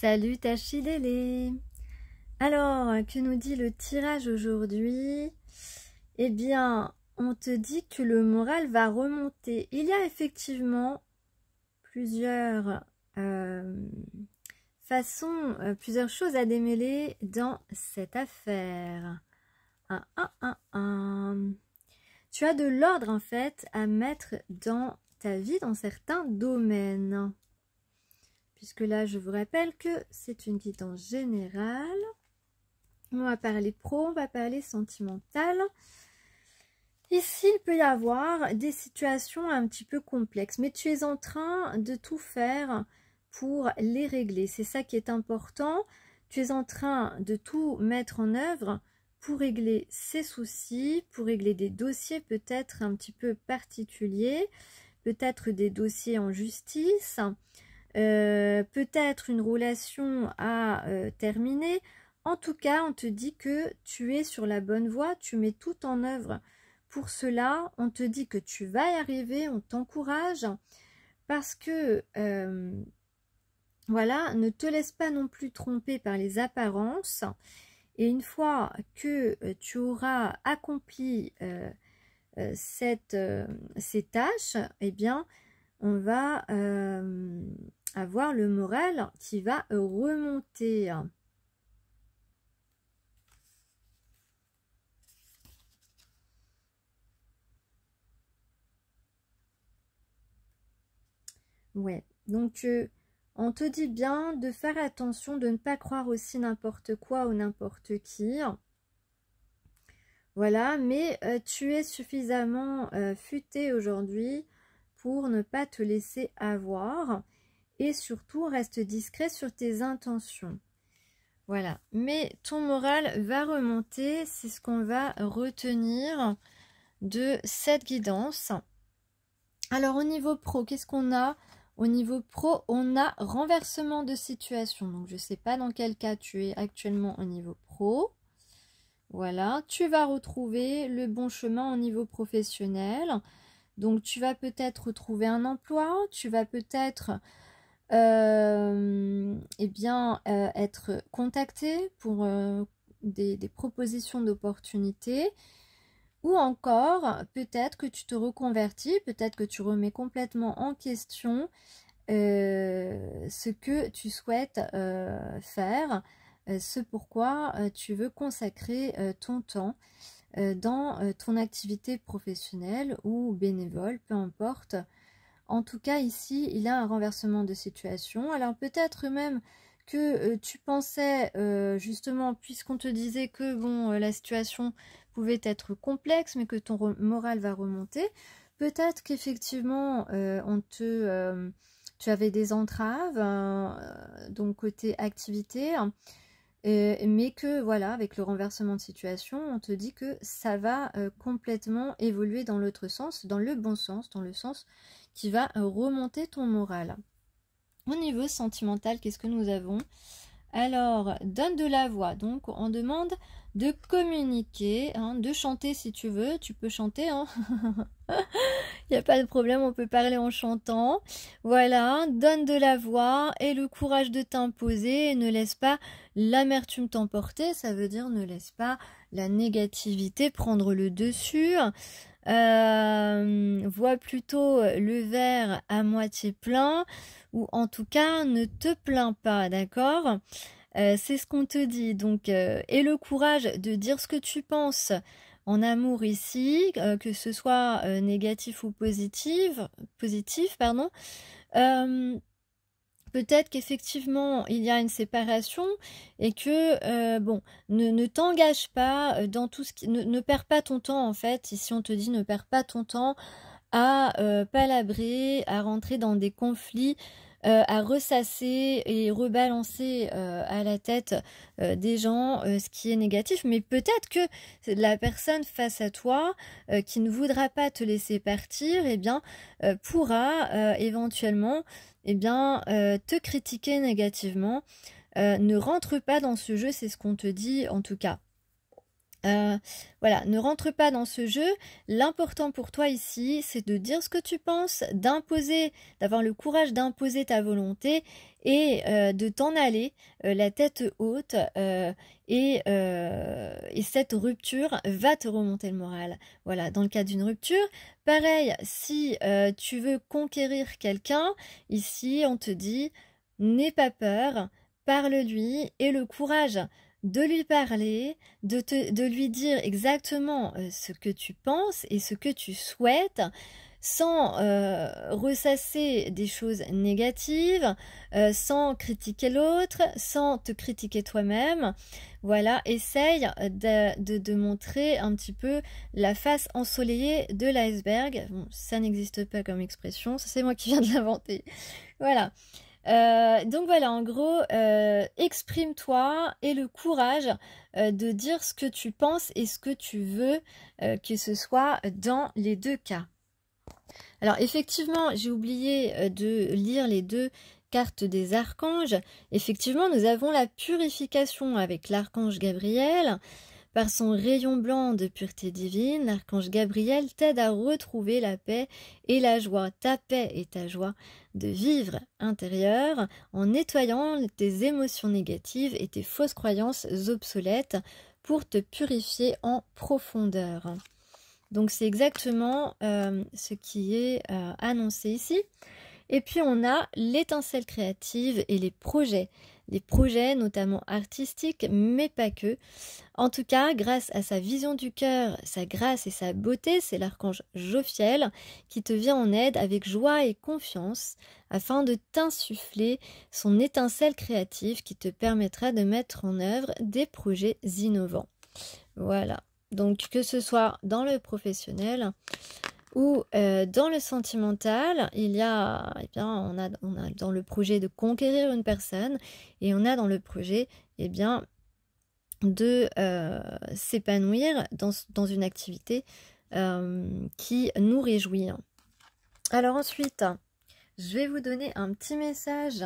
Salut Tachidélé. Alors, que nous dit le tirage aujourd'hui? Eh bien, on te dit que le moral va remonter. Il y a effectivement plusieurs façons, plusieurs choses à démêler dans cette affaire. Tu as de l'ordre en fait à mettre dans ta vie dans certains domaines. Puisque là, je vous rappelle que c'est une guidance générale. On va parler pro, on va parler sentimental. Ici, il peut y avoir des situations un petit peu complexes, mais tu es en train de tout faire pour les régler. C'est ça qui est important. Tu es en train de tout mettre en œuvre pour régler ces soucis, pour régler des dossiers peut-être un petit peu particuliers, peut-être des dossiers en justice, peut-être une relation à terminer. En tout cas, on te dit que tu es sur la bonne voie, tu mets tout en œuvre pour cela. On te dit que tu vas y arriver, on t'encourage parce que voilà, ne te laisse pas non plus tromper par les apparences. Et une fois que tu auras accompli ces tâches, eh bien, on va avoir le moral qui va remonter. Ouais, donc on te dit bien de faire attention, de ne pas croire aussi n'importe quoi ou n'importe qui. Voilà, mais tu es suffisamment futé aujourd'hui pour ne pas te laisser avoir. Et surtout, reste discret sur tes intentions. Voilà, mais ton moral va remonter, c'est ce qu'on va retenir de cette guidance. Alors, au niveau pro, qu'est-ce qu'on a? Au niveau pro, on a renversement de situation. Donc, je ne sais pas dans quel cas tu es actuellement au niveau pro. Voilà, tu vas retrouver le bon chemin au niveau professionnel. Donc, tu vas peut-être retrouver un emploi, tu vas peut-être être contacté pour des propositions d'opportunités. Ou encore, peut-être que tu te reconvertis, peut-être que tu remets complètement en question ce que tu souhaites faire, ce pourquoi tu veux consacrer ton temps dans ton activité professionnelle ou bénévole, peu importe. En tout cas, ici, il y a un renversement de situation. Alors peut-être même que tu pensais, justement, puisqu'on te disait que bon, la situation pouvait être complexe, mais que ton moral va remonter, peut-être qu'effectivement, tu avais des entraves, donc côté activité, mais que voilà, avec le renversement de situation, on te dit que ça va complètement évoluer dans l'autre sens, dans le bon sens, dans le sens qui va remonter ton moral. Au niveau sentimental, qu'est-ce que nous avons? Alors, donne de la voix. Donc, on demande de communiquer, hein, de chanter si tu veux. Tu peux chanter, hein. Il n'y a pas de problème, on peut parler en chantant. Voilà, donne de la voix et le courage de t'imposer et ne laisse pas l'amertume t'emporter. Ça veut dire ne laisse pas la négativité prendre le dessus. Vois plutôt le verre à moitié plein ou en tout cas ne te plains pas, d'accord? C'est ce qu'on te dit. Donc, et le courage de dire ce que tu penses en amour ici, que ce soit négatif ou positif, pardon. Peut-être qu'effectivement il y a une séparation et que bon, ne t'engage pas dans tout ce qui ne perds pas ton temps en fait. Ici on te dit ne perds pas ton temps à palabrer, à rentrer dans des conflits, à ressasser et rebalancer à la tête des gens ce qui est négatif. Mais peut-être que la personne face à toi qui ne voudra pas te laisser partir, eh bien, pourra éventuellement te critiquer négativement. Ne rentre pas dans ce jeu, c'est ce qu'on te dit en tout cas. Voilà, ne rentre pas dans ce jeu. L'important pour toi ici, c'est de dire ce que tu penses, d'imposer, d'avoir le courage d'imposer ta volonté et de t'en aller la tête haute et cette rupture va te remonter le moral. Voilà, dans le cas d'une rupture, pareil, si tu veux conquérir quelqu'un, ici on te dit n'aie pas peur, parle-lui et le courage de lui parler, de lui dire exactement ce que tu penses et ce que tu souhaites, sans ressasser des choses négatives, sans critiquer l'autre, sans te critiquer toi-même. Voilà, essaye de montrer un petit peu la face ensoleillée de l'iceberg. Bon, ça n'existe pas comme expression, ça c'est moi qui viens de l'inventer. Voilà. Donc voilà, en gros, exprime-toi et le courage de dire ce que tu penses et ce que tu veux, que ce soit dans les deux cas. Alors effectivement, j'ai oublié de lire les deux cartes des archanges. Effectivement, nous avons la purification avec l'archange Gabriel. Par son rayon blanc de pureté divine, l'archange Gabriel t'aide à retrouver la paix et la joie, ta paix et ta joie de vivre intérieure en nettoyant tes émotions négatives et tes fausses croyances obsolètes pour te purifier en profondeur. Donc c'est exactement ce qui est annoncé ici. Et puis on a l'étincelle créative et les projets notamment artistiques, mais pas que. En tout cas, grâce à sa vision du cœur, sa grâce et sa beauté, c'est l'archange Jophiel qui te vient en aide avec joie et confiance afin de t'insuffler son étincelle créative qui te permettra de mettre en œuvre des projets innovants. Voilà. Donc que ce soit dans le professionnel ou dans le sentimental, il y a, eh bien, on a dans le projet de conquérir une personne et on a dans le projet, eh bien, de s'épanouir dans une activité qui nous réjouit. Alors ensuite, je vais vous donner un petit message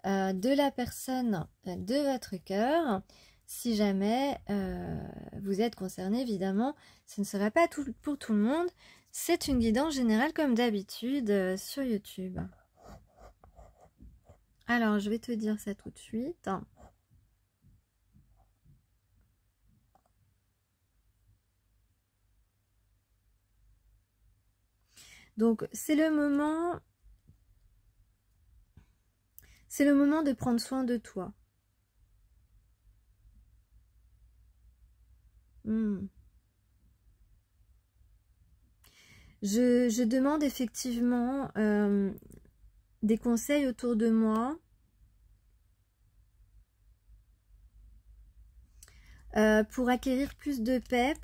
de la personne de votre cœur. Si jamais vous êtes concerné, évidemment, ce ne sera pas pour tout le monde. C'est une guidance générale comme d'habitude sur YouTube. Alors, je vais te dire ça tout de suite. Donc, c'est le moment de prendre soin de toi. Je demande effectivement des conseils autour de moi pour acquérir plus de paix,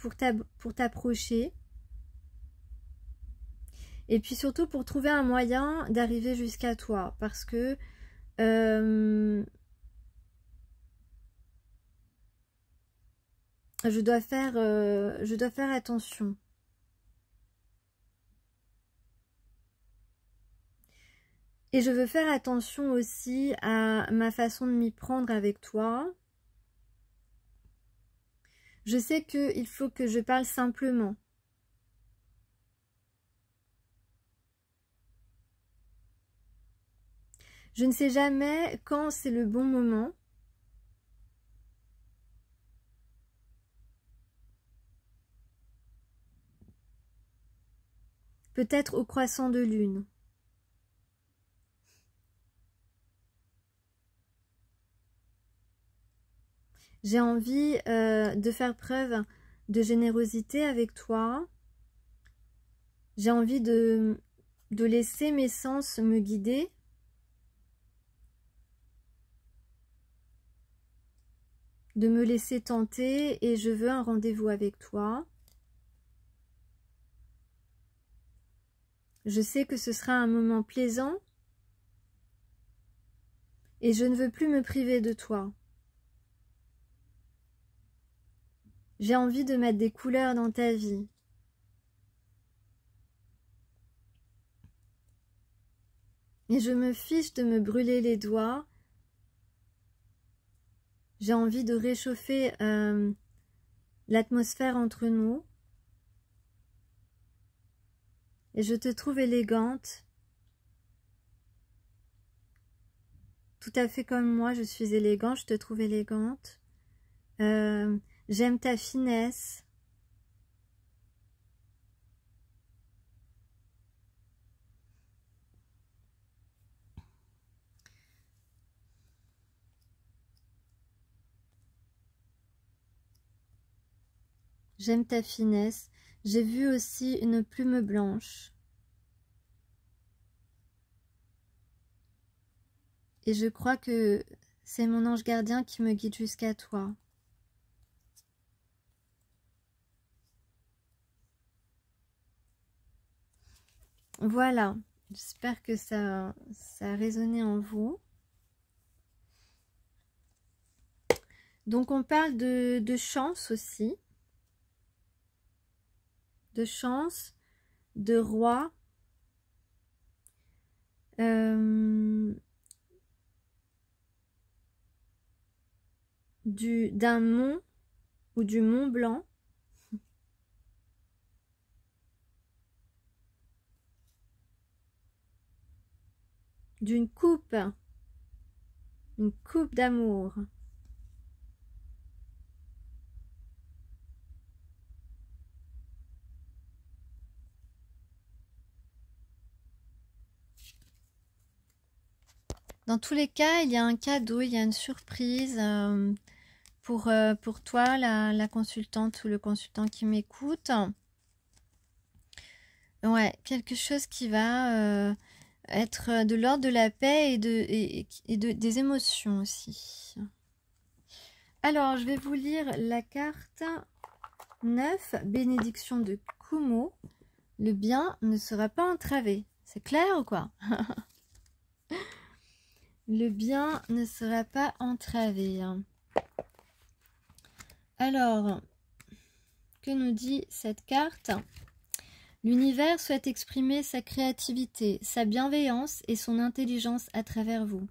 pour t'approcher. Et puis surtout pour trouver un moyen d'arriver jusqu'à toi. Parce que je dois faire attention. Et je veux faire attention aussi à ma façon de m'y prendre avec toi. Je sais qu'il faut que je parle simplement. Je ne sais jamais quand c'est le bon moment. Peut-être au croissant de lune. J'ai envie de faire preuve de générosité avec toi. J'ai envie de laisser mes sens me guider. De me laisser tenter et je veux un rendez-vous avec toi. Je sais que ce sera un moment plaisant et je ne veux plus me priver de toi. J'ai envie de mettre des couleurs dans ta vie. Et je me fiche de me brûler les doigts. J'ai envie de réchauffer l'atmosphère entre nous. Et je te trouve élégante. tout à fait comme moi, je suis élégante, je te trouve élégante. J'aime ta finesse. J'aime ta finesse. J'ai vu aussi une plume blanche. Et je crois que c'est mon ange gardien qui me guide jusqu'à toi. Voilà, j'espère que ça a résonné en vous. Donc on parle de chance aussi. De chance, de roi. D'un mont ou du Mont Blanc. D'une coupe. Une coupe d'amour. Dans tous les cas, il y a un cadeau, il y a une surprise pour toi, la consultante ou le consultant qui m'écoute. Ouais, quelque chose qui va être de l'ordre de la paix et des émotions aussi. Alors, je vais vous lire la carte 9, bénédiction de Kumo. Le bien ne sera pas entravé. C'est clair ou quoi? Le bien ne sera pas entravé. Alors, que nous dit cette carte? L'univers souhaite exprimer sa créativité, sa bienveillance et son intelligence à travers vous.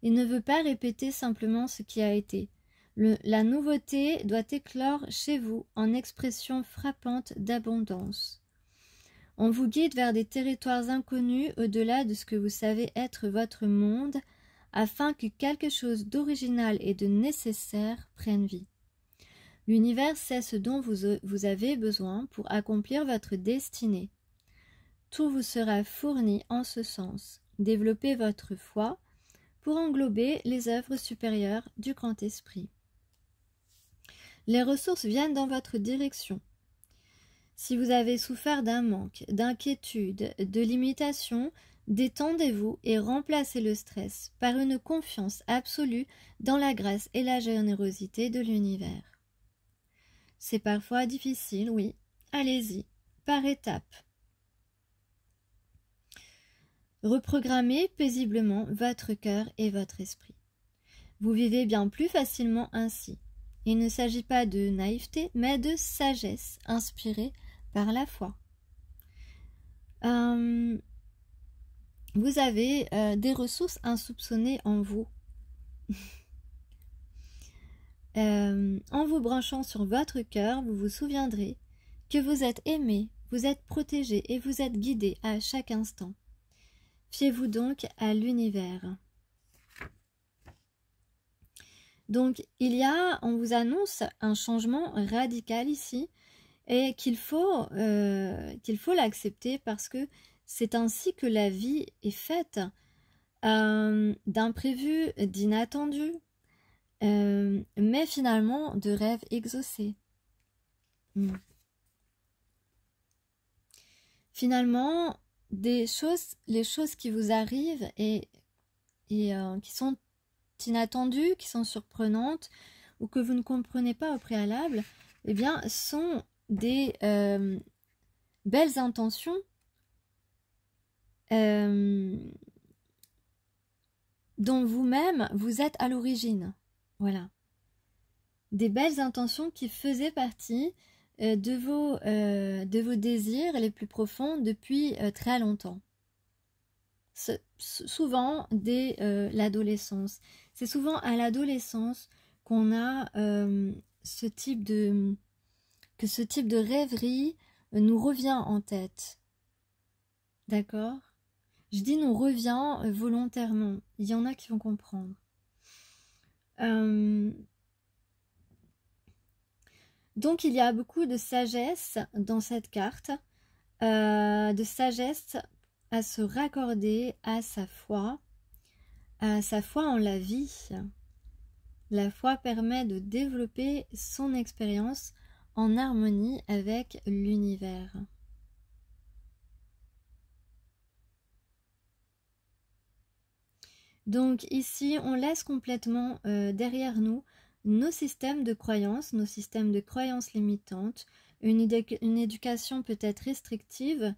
Il ne veut pas répéter simplement ce qui a été. La nouveauté doit éclore chez vous en expression frappante d'abondance. On vous guide vers des territoires inconnus au-delà de ce que vous savez être votre monde, afin que quelque chose d'original et de nécessaire prenne vie. L'univers sait ce dont vous avez besoin pour accomplir votre destinée. Tout vous sera fourni en ce sens. Développez votre foi pour englober les œuvres supérieures du Grand Esprit. Les ressources viennent dans votre direction. Si vous avez souffert d'un manque, d'inquiétude, de limitation, détendez-vous et remplacez le stress par une confiance absolue dans la grâce et la générosité de l'univers. C'est parfois difficile, oui. Allez-y, par étapes. Reprogrammez paisiblement votre cœur et votre esprit. Vous vivez bien plus facilement ainsi. Il ne s'agit pas de naïveté, mais de sagesse inspirée par la foi. Vous avez des ressources insoupçonnées en vous. En vous branchant sur votre cœur, vous vous souviendrez que vous êtes aimé, vous êtes protégé et vous êtes guidé à chaque instant. Fiez-vous donc à l'univers. Donc, on vous annonce un changement radical ici et qu'il faut l'accepter parce que c'est ainsi que la vie est faite, d'imprévus, d'inattendus, mais finalement de rêves exaucés. Finalement, les choses qui vous arrivent et qui sont inattendues, qui sont surprenantes ou que vous ne comprenez pas au préalable, eh bien, sont des belles intentions dont vous-même vous êtes à l'origine. Voilà. Des belles intentions qui faisaient partie de vos désirs les plus profonds depuis très longtemps. Souvent dès l'adolescence. C'est souvent à l'adolescence qu'on a que ce type de rêverie nous revient en tête. D'accord? Je dis nous revient volontairement. Il y en a qui vont comprendre. Donc il y a beaucoup de sagesse dans cette carte, de sagesse à se raccorder à sa foi en la vie. La foi permet de développer son expérience en harmonie avec l'univers. Donc ici, on laisse complètement derrière nous nos systèmes de croyances limitantes, une éducation peut-être restrictive,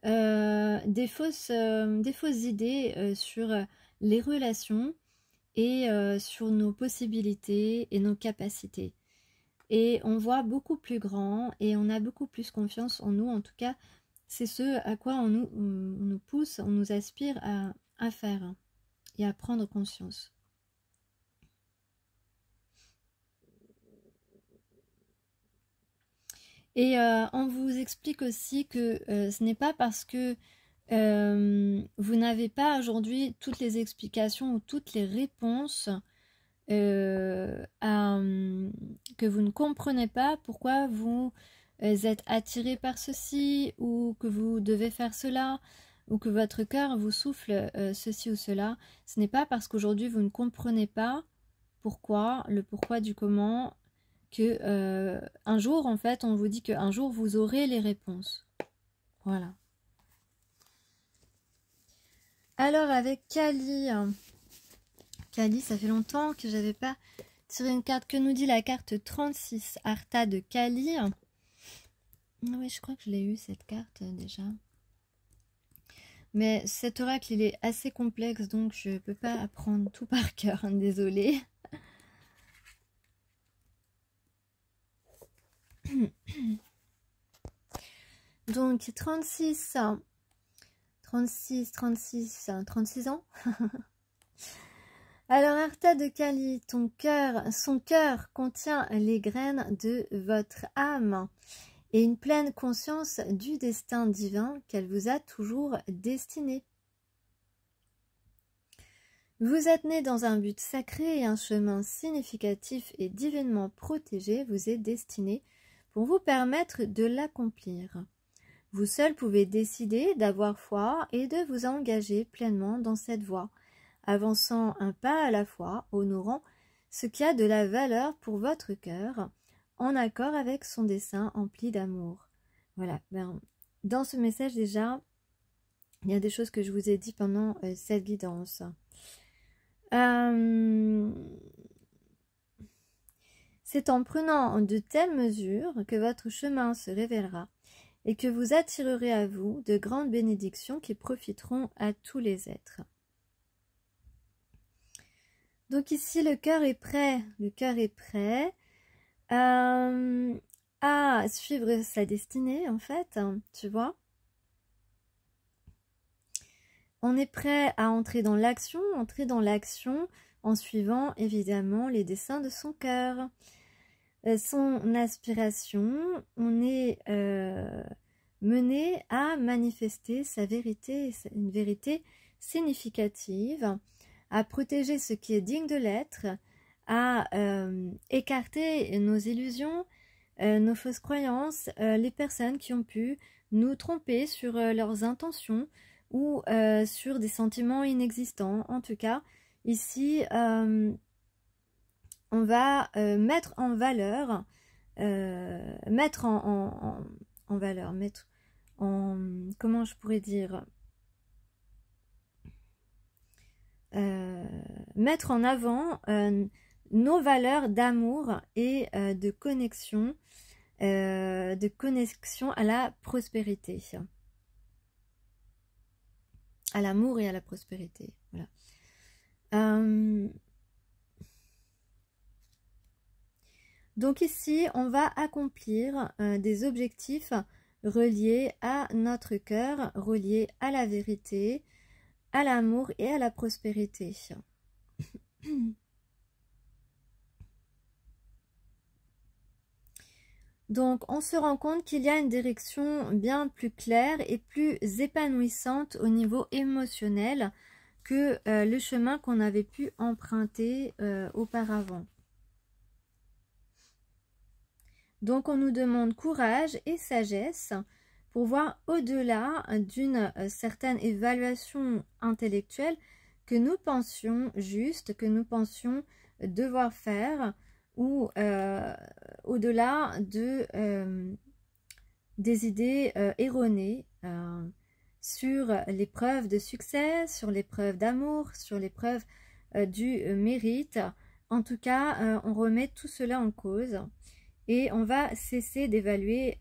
des fausses idées sur les relations et sur nos possibilités et nos capacités. Et on voit beaucoup plus grand et on a beaucoup plus confiance en nous. En tout cas, c'est ce à quoi on nous pousse, on nous aspire à faire et à prendre conscience. Et on vous explique aussi que ce n'est pas parce que vous n'avez pas aujourd'hui toutes les explications ou toutes les réponses que vous ne comprenez pas pourquoi vous êtes attiré par ceci ou que vous devez faire cela ou que votre cœur vous souffle ceci ou cela. Ce n'est pas parce qu'aujourd'hui vous ne comprenez pas le pourquoi du comment, que un jour, en fait, on vous dit qu'un jour vous aurez les réponses. Voilà. Alors avec Kali, ça fait longtemps que j'avais pas tiré une carte. Que nous dit la carte 36, Artha de Kali? Oui, je crois que je l'ai eu cette carte déjà. Mais cet oracle, il est assez complexe, donc je peux pas apprendre tout par cœur, hein, désolée. Donc 36 ans. Alors Artha de Kali, son cœur contient les graines de votre âme et une pleine conscience du destin divin qu'elle vous a toujours destiné. Vous êtes né dans un but sacré et un chemin significatif et divinement protégé vous est destiné pour vous permettre de l'accomplir. Vous seul pouvez décider d'avoir foi et de vous engager pleinement dans cette voie, avançant un pas à la fois, honorant ce qui a de la valeur pour votre cœur, en accord avec son dessein empli d'amour. Voilà, dans ce message déjà, il y a des choses que je vous ai dit pendant cette guidance. C'est en prenant de telles mesures que votre chemin se révélera et que vous attirerez à vous de grandes bénédictions qui profiteront à tous les êtres. Donc ici, le cœur est prêt. Le cœur est prêt à suivre sa destinée, en fait, tu vois. On est prêt à entrer dans l'action en suivant évidemment les desseins de son cœur. Son aspiration, on est mené à manifester sa vérité, une vérité significative, à protéger ce qui est digne de l'être, à écarter nos illusions, nos fausses croyances, les personnes qui ont pu nous tromper sur leurs intentions ou sur des sentiments inexistants. En tout cas, ici, on va mettre en valeur, comment je pourrais dire, mettre en avant nos valeurs d'amour et de connexion à la prospérité, à l'amour et à la prospérité. Voilà. Donc ici, on va accomplir des objectifs reliés à notre cœur, reliés à la vérité, à l'amour et à la prospérité. Donc, on se rend compte qu'il y a une direction bien plus claire et plus épanouissante au niveau émotionnel que le chemin qu'on avait pu emprunter auparavant. Donc, on nous demande courage et sagesse pour voir au-delà d'une certaine évaluation intellectuelle que nous pensions juste, que nous pensions devoir faire, ou au-delà des idées erronées sur les preuves de succès, sur les preuves d'amour, sur les preuves du mérite. En tout cas, on remet tout cela en cause et on va cesser d'évaluer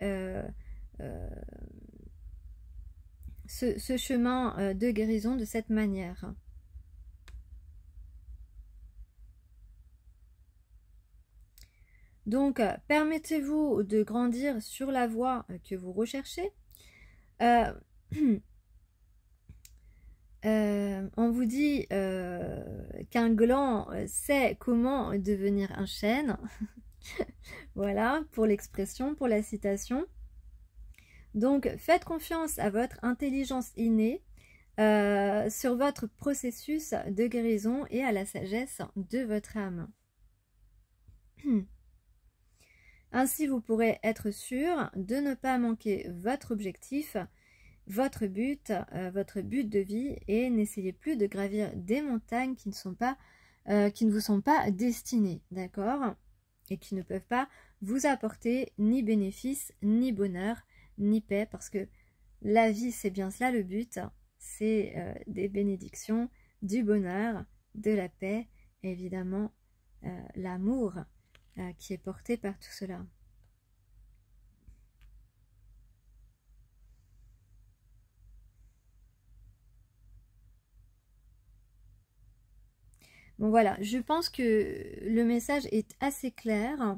ce chemin de guérison de cette manière. Donc, permettez-vous de grandir sur la voie que vous recherchez. On vous dit qu'un gland sait comment devenir un chêne. Voilà, pour l'expression, pour la citation. Donc, faites confiance à votre intelligence innée sur votre processus de guérison et à la sagesse de votre âme. Ainsi, vous pourrez être sûr de ne pas manquer votre objectif, votre but de vie, et n'essayez plus de gravir des montagnes qui ne vous sont pas destinées, d'accord? Et qui ne peuvent pas vous apporter ni bénéfice, ni bonheur, ni paix, parce que la vie, c'est bien cela le but, c'est des bénédictions, du bonheur, de la paix, et évidemment l'amour qui est porté par tout cela. Bon voilà, je pense que le message est assez clair.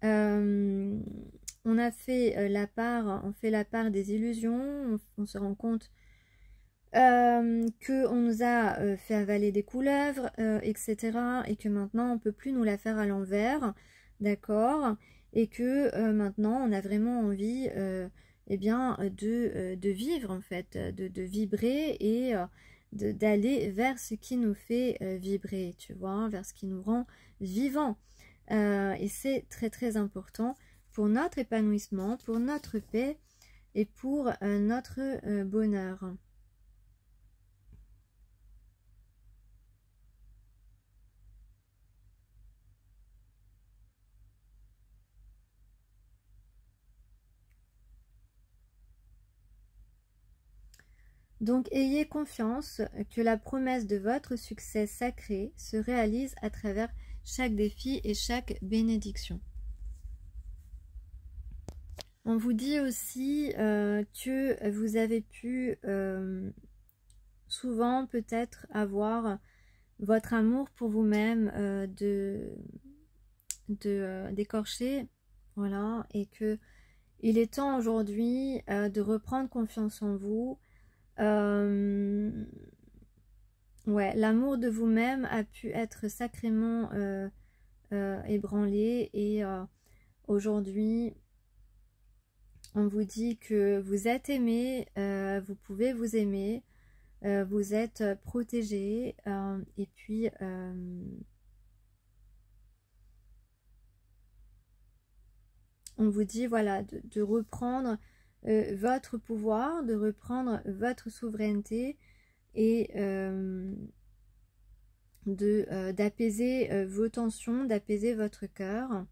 On a fait on fait la part des illusions, on se rend compte qu'on nous a fait avaler des couleuvres, etc. Et que maintenant on ne peut plus nous la faire à l'envers, d'accord? Et que maintenant on a vraiment envie eh bien, de vivre en fait, de vibrer et d'aller vers ce qui nous fait vibrer, tu vois, vers ce qui nous rend vivants. Et c'est très très important pour notre épanouissement, pour notre paix et pour notre bonheur. Donc ayez confiance que la promesse de votre succès sacré se réalise à travers chaque défi et chaque bénédiction. On vous dit aussi que vous avez pu souvent peut-être avoir votre amour pour vous-même d'écorcher, voilà, et que il est temps aujourd'hui de reprendre confiance en vous. Ouais, l'amour de vous-même a pu être sacrément ébranlé et aujourd'hui on vous dit que vous êtes aimé, vous pouvez vous aimer, vous êtes protégé et puis on vous dit voilà de reprendre votre pouvoir, de reprendre votre souveraineté et d'apaiser vos tensions, d'apaiser votre cœur.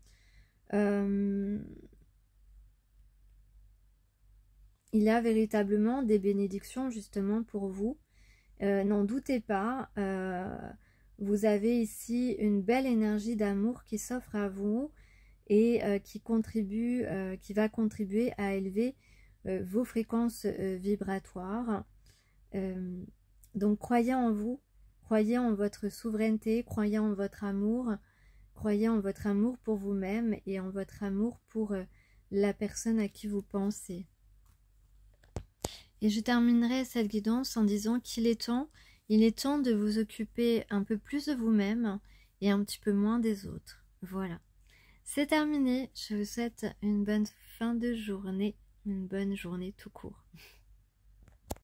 Il y a véritablement des bénédictions justement pour vous. N'en doutez pas, vous avez ici une belle énergie d'amour qui s'offre à vous et qui va contribuer à élever vos fréquences vibratoires. Donc croyez en vous, croyez en votre souveraineté, croyez en votre amour pour vous-même et en votre amour pour la personne à qui vous pensez. Et je terminerai cette guidance en disant qu'il est temps de vous occuper un peu plus de vous-même et un petit peu moins des autres. Voilà. C'est terminé. Je vous souhaite une bonne fin de journée, une bonne journée tout court.